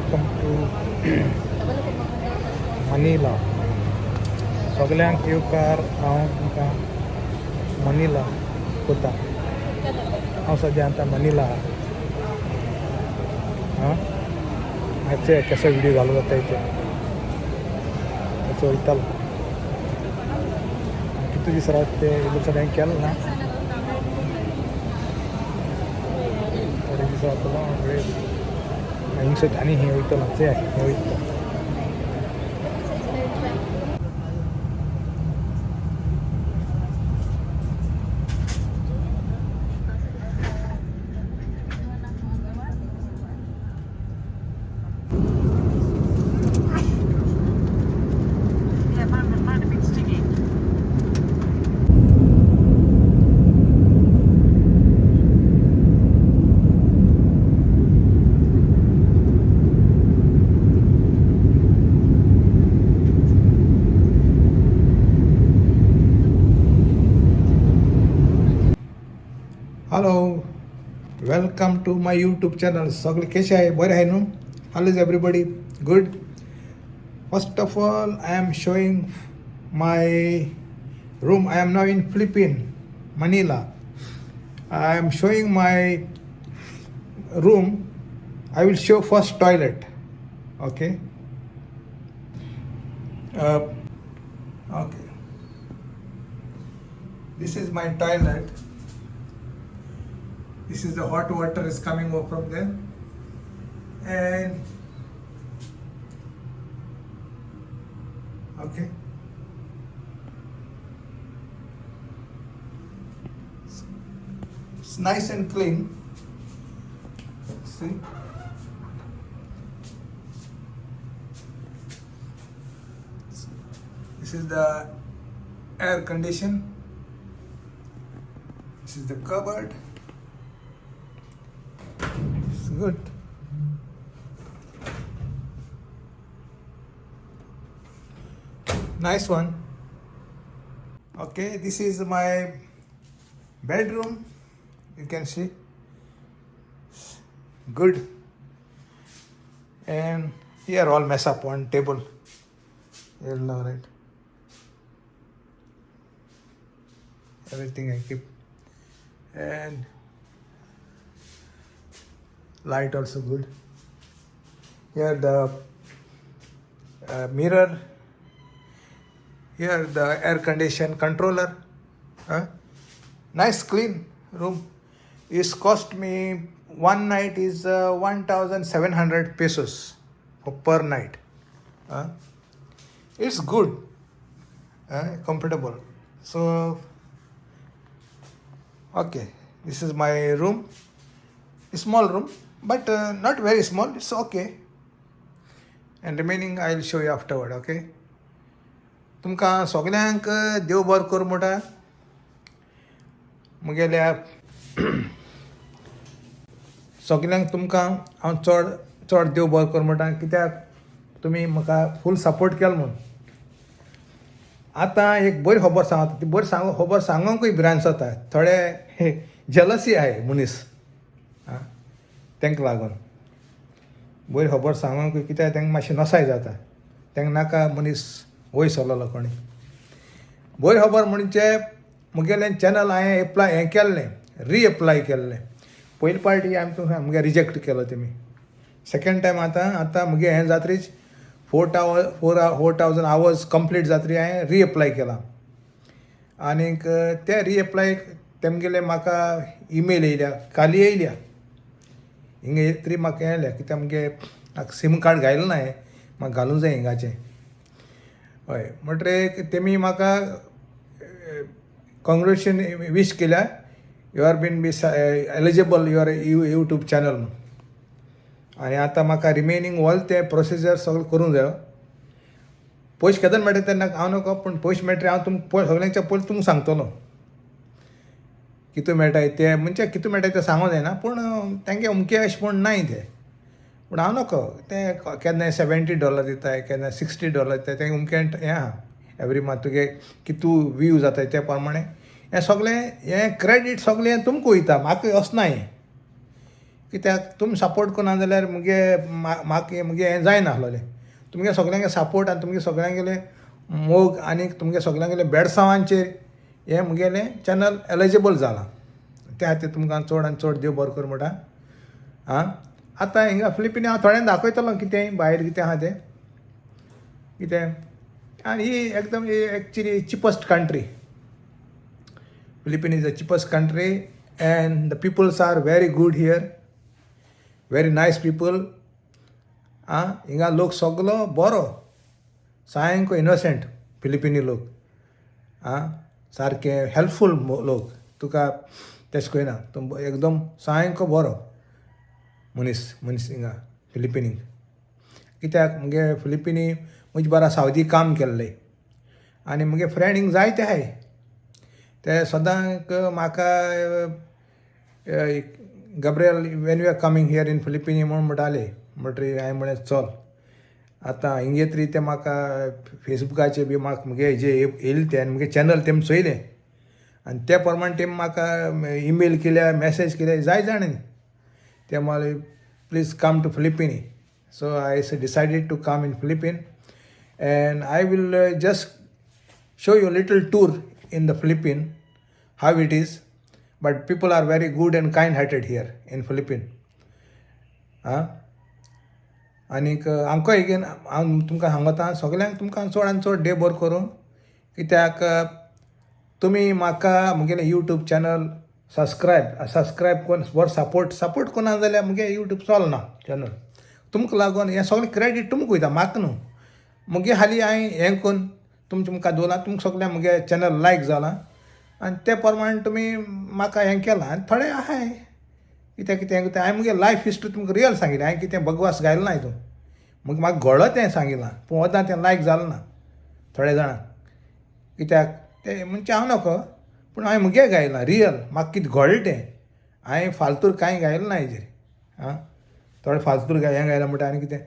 Welcome to मनीला. सगळ्यांक येवकार हांव तुमकां मनीला कोता. हांव सद्या आतां मनीला आहा. मातशें कसो व्हिडिओ घालूं जाता ते असो वयतालो. कितले दीस रावता ते इल्लें केलें ना. थोडे दीस रावतलो हिंगसर आनी हें वयतलो हें वयता. Hello, welcome to my YouTube channel. सगळे कसे आहे? बरे आहे न्हू? How is everybody? Good. First of all I am showing my room. I am now in Philippine, Manila. I am showing my room. I will show first toilet. Okay. Okay. This is my toilet. This is the hot water is coming over from there, and okay. It's nice and clean. See. This is the air condition. This is the cupboard. It's good. Nice one. Okay, this is my bedroom. You can see. Good. And here all mess up on table. Here now, right? Everything I keep. And light also good. Here the mirror. Here the air condition controller. Nice clean room. It's cost me one night is 1,700 pesos per night. It's good. Comfortable. So okay, this is my room. A small room, but not very small. It's okay. And remaining I'll show you afterward. Okay. तुमकां सगळ्यांक देव बरें करूं म्हणटा. मुगेल्या सगळ्यांक तुमकां हांव चड देव बरें करूं म्हणटा. कित्याक तुमी म्हाका फूल सपोर्ट केलो म्हूण. आतां एक बरी खबर सांगता. ती बरी खबर सांगूंकूय भिरांत जाता. थोडे जेलसी आहे मनीस. तांकां लागून बरी खबर सांगूंक कित्याक तांकां मातशी नसाय जाता. तांकां नाका मनीस वयर सरलेलो कोणी. बरी खबर म्हणजे मुगेलें चॅनल हांवें हें केल्लें, रिएप्लाय केल्लें. पयली पार्टी मुगे रिजेक्ट केलो तेमी. सेकेंड टायम आतां मुगे हें जात्रीच 4,000 आवर्स कंप्लीट जात्री हांवें रिएप्लाय केला. आनीक ते रिएप्लाय तेमगेले म्हाका ईमेल येयल्या, काली येयल्या. हिंगा तरी म्हाका येयल्या कित्याक मुगे सीम कार्ड घायलें ना. म्हाका घालूंक जाय हिंगाचें. हय म्हणटरे तेमी म्हाका कॉंग्रेच्युलेशन विश केल्या. You are been eligible your YouTube channel म्हणून. आनी आतां म्हाका रिमेनींग ऑल ते प्रोसिजर सगळें करूंक जायो. पयशे केदोन मेळटा तेन्ना हांव नकळो, पूण पयशे मेळटरे हांव तुमकां सगळ्यांच्या पयलीं तुमकां सांगतलो. कितू मेळटाय ते म्हणजे कितू मेळटाय तें सांगूंक जायना. पूण तांगे अमकें अशें पूण नाय तें. पूण हांव नकळो ते केन्ना $70 दिताय, केन्ना $60 दिताय. तें अमकें हें आहा. एवरी मंथ तुगे कितू व्यू जाताय त्या प्रमाणे हें सगळें हें क्रेडीट सगळें तुमकां वयता. म्हाका वचना हें. कित्याक तुमी सपोर्ट करना जाल्यार मुगे म्हाका मुगे हें जायना आसलोलें. तुमगे सगळ्यांगे सपोर्ट आनी तुमगे सगळ्यांगेले मोग आनी तुमगे सगळ्यांगेले बेडसांवांचेर हें मुगेलें चॅनल एलिजिबल जालां. त्या खातीर तुमकां चड आनी चड देव बरो कर म्हणटा. आतां हिंगा फिलिपिनी हांव थोड्यांक दाखयतलो कितेंय भायर कितें आहा तें कितें. आनी ही एकदम actually cheapest country. Philippines is the cheapest country and the peoples are very good here, very nice people. हिंगा लोक सगलो बरो सायको इनोसेंट फिलिपिनी लोक. सारके हेल्पफूल लोक. तुका तेश कोयना एकदम सायको बरो मनीस हिंगा फिलिपिनीक. कित्याक मुगे फिलिपिनी मुजे बारा सावदी काम केल्लें आनी मुगे फ्रेंड हिंग जायते आहाय. ते सदांच म्हाका Gabriel when you are coming here in Philippines म्हूण म्हणटाले. म्हणटरी हांवें म्हळें चल आतां हिंगे तरी ते म्हाका फेसबुकाचेर बी म्हाका मुगे हेजे येयले ते आनी मुगे चॅनल तेम चोयलें आनी ते प्रमाणे तेम म्हाका ईमेल केल्या मॅसेज केल्या जाय जाणां ते म्हळे please come to Philippines. So I decided to come in Philippines and I will just show you a little tour in the Philippines, how it is, but people are very good and kind hearted here in Philippines. आनीक आमकां eigen हांव तुमकां सांगता सगल्यांक तुमकां चड आनी चड डे बरो करूं. कित्याक तुमी म्हाका मुगेलें यूट्यूब चॅनल सबस्क्रायब कोन्न बरो सपोर्ट कोना जाल्यार मुगे यूट्यूब चलना चॅनल. तुमकां लागून हें सगळें क्रेडीट तुमकां वयता म्हाका न्हू. मुगे हालीं हांवें हें कोन्न तुमकां दवरलां. तुमकां सगळ्यांक मुगे चॅनल लायक जालां आनी ते प्रमाणे तुमी म्हाका हें केलां. आनी थोडें आहाय कितें हांवें मुगे लायफ हिस्ट्री तुमकां रियल सांगिल्लें. हांवें कितें बगवास गायलो ना हितून. म्हाका घोडो तें सांगिलां पूण वदां तें लायक जालें ना थोड्या जाणांक. कित्याक तें म्हणजे हांव नकळो पूण हांवें मुगे गायलां रियल. म्हाका कितें घोडलें तें हांवें फालतूर कांय गायलें ना हेजेर. थोडें फालतूर हें गायलां म्हणटा आनी कितें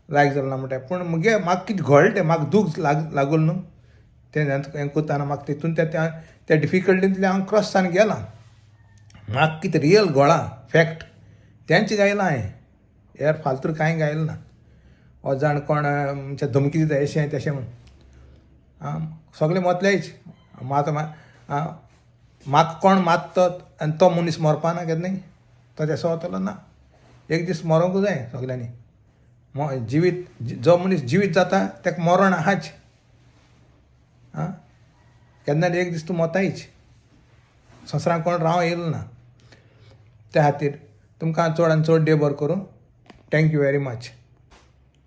लायक जालें ना म्हणटा. पूण मुगे म्हाका कितें घोडलें तें म्हाका दूख लागूल न्हू तें हें करताना म्हाका तितून त्या डिफिकल्टींतले हांव क्रॉस जावन गेलां. म्हाका कितें रियल घोळां फॅक्ट तेंच गायलां हांवें. हेर फालतूर कांय गायलें ना. हो जाण कोण म्हणजे धमकी दिता अशें तशें म्हूण सगळें मोतलेच. म्हाका कोण मारता आनी तो मनीस मरपाना केन्नाय तो तेसो वतलो ना. एक दीस मरोंकूच जाय सगल्यांनी. जिवीत जो मनीस जिवीत जाता ताका मरण आहाच. केन्ना एक दीस तूं मोतायच. संवसारांत कोण राव येयलो ना. त्या खातीर तुमकां चड आनी चड डे बरो करूं. Thank you very much.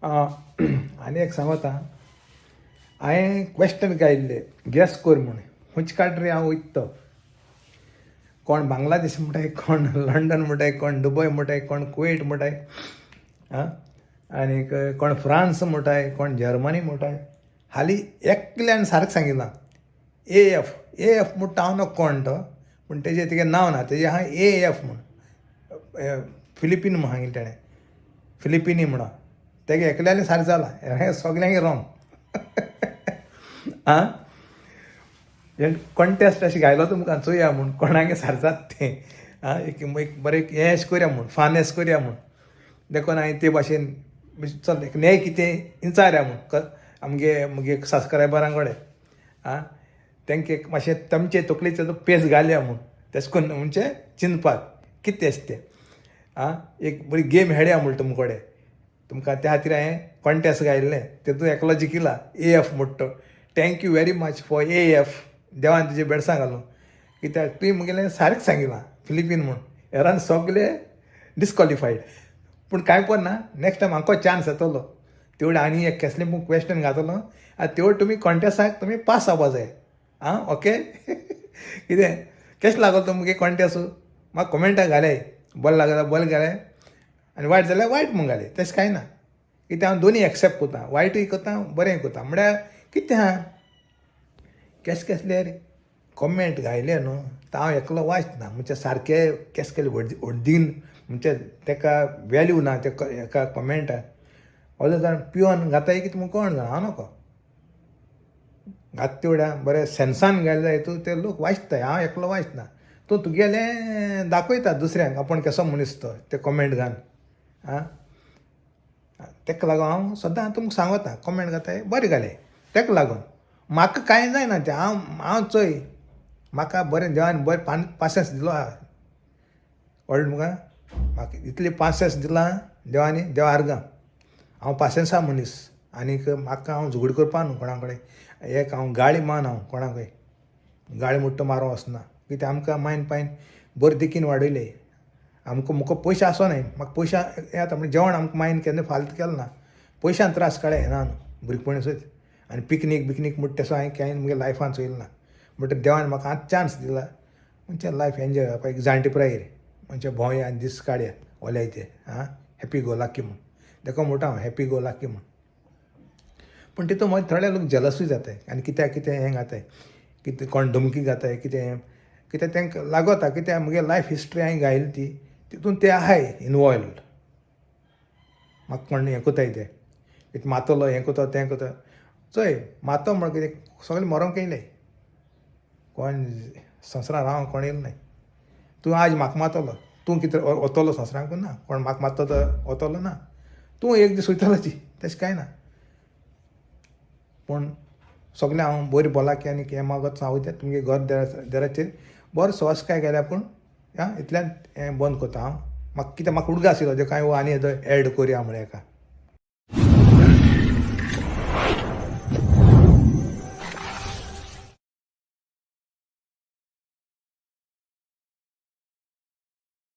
आनी एक सांगता हांवें क्वेश्चन गायिल्ले गॅस कर म्हूण खंयचे कंट्री हांव वयता. कोण बांगलादेश म्हणटाय, कोण लंडन म्हणटाय, कोण दुबय म्हणटाय, कोण कुवेट म्हणटाय, आनीक कोण फ्रांस म्हणटाय, कोण जर्मनी म्हणटाय. हालीं एकल्यान सारकें सांगिलां AF म्हणटा हांव नकळो कोण तो पूण तेजें नांव ना. तेजें आहा AF म्हूण फिलिपीन म्हूण सांगिल्लें तेणें. फिलिपिनी म्हणून तेगे एकल्यालें सारकें जालां. हें सगल्यांक रॉंग. हें कॉन्टेस्ट अशें गायलो तुमकां चोया म्हूण कोणागे सारकें जाता तें. एक बरें हें अशें करया म्हूण फान अशें करया म्हूण देखून हांवें ते भाशेन चल एक न्याय कितें विचारया म्हूण मुगे सबस्क्रायबरां कडेन. तेंका एक मातशें तमचे तकलेचो पेस घालया म्हूण तेश कोन्न म्हणजे चिंतपाक कितें अशें तें. एक बरी गेम खेळया म्हूण तुमचे कडेन. तुमकां त्या खातीर हांवें कॉन्टेस्ट गायिल्लें तेतून एकलो जिखिला AF म्हणटा तो. Thank you very much for AF. देवान तुजे बेडसां घालूं. कित्याक तुवें मुगेलें सारकें सांगिलां फिलिपीन म्हूण. हेरान सगळे डिस्कॉलिफायड. पूण कांय पडना. नेक्स्ट टायम म्हाका चान्स येतलो तेवढे आनी एक कसलें क्वेश्चन घातलो आनी तेवढे तुमी कॉन्टेस्टाक तुमी पास जावपा जाय. ओके. कितें कशें लागलो तो मुगे कॉन्टेस्ट म्हाका कॉमेंटाक घाले. बरें लागल्यार बरें घाले आनी वायट जाल्यार वायट म्हूण घाले. तशें कांय ना. कित्याक हांव दोनी एक्सेप्ट करता. वायटूय करता बरेंय करता. म्हळ्यार कितें आहा कसले कॉमेंट घायले न्हू तो हांव एकलो वाचना. म्हणजे सारकें केस केलें व्हडदीन म्हणजे ताका वेल्यू ना ते एका कॉमेंटाक. असो जाण पिवन घाताय कितें म्हूण कोण जाणा. हांव नकळो घात तेवढ्या बरें सेन्सान घायले जाय तूं ते लोक वाचताय. हांव एकलो वाचना. तूं तुगेलें दाखयता दुसऱ्यांक आपूण कसो मनीस तो ते कमेंट घाल आं तेका लागून हांव सद्दां तुमकां सांगता कमेंट घाताय बरें घाले तेका लागून म्हाका कांय जायना तें हांव चोय म्हाका बरें देवान बरें पासियन्स दिलो आहा कळ्ळें तुमकां म्हाका इतली पासियन्स दिला देवानी देवा आर्गां हांव पासियन्सा मनीस आनीक म्हाका हांव झगडी करपा न्हू कोणा कडेन एक हांव गाळी मान हांव कोणाकय गाळी मुट्ट मारूं वचना कित्याक आमकां मायन पायन बरें देखीन वाडयले मुको पयशे आसोनाय म्हाका पयशा येता म्हणजे जेवण आमकां मायन केन्ना फालतू केलें ना पयशान त्रास काडे ना न्हू भुरगपणसूच आनी पिकनीक म्हणटा तेसो हांवें केन्ना म्हगे लायफान चोयलें ना म्हणटा देवान म्हाका आतां चान्स दिला म्हणजे लायफ एन्जॉय करपाक एक जाणटे प्रायेर म्हणजे भोंवया आनी दीस काडया ओल्यायचे हॅपी गो लाकी म्हूण देखो म्हणटा हांव हॅपी गो लाकी म्हूण पूण तितून मागीर थोडे लोक जलसूय जाताय आनी कित्याक कितें हें घाताय कितें कोण धमकी घाताय कितें तांकां लागता कित्याक म्हगे लायफ हिस्ट्री हांवें गायली ती तितून ते आहाय इनवॉल्वड म्हाका कोण हें कोताय ते मातलो हें कोता तें कोता चोय मातो म्हण कितें सगळें मरोंक येयलें कोण संवसारान रावंक कोण येयलो नाय तूं आज म्हाका मातलो तूं कितें वतलो संवसारांक ना कोण म्हाका मात्तो तो वतलो ना तूं एक दीस वयतलोची तशें कांय ना पूण सगळें हांव बरी भलायकी आनी हें मागत हांव वयता तुमगे घर देराचेर बरो स्वास्काय गेल्या पूण इतल्यान हें बंद कोता हांव म्हाका कितें म्हाका उडगा आशिल्लो ते कांय आनी एड कोरया म्हळ्यार एका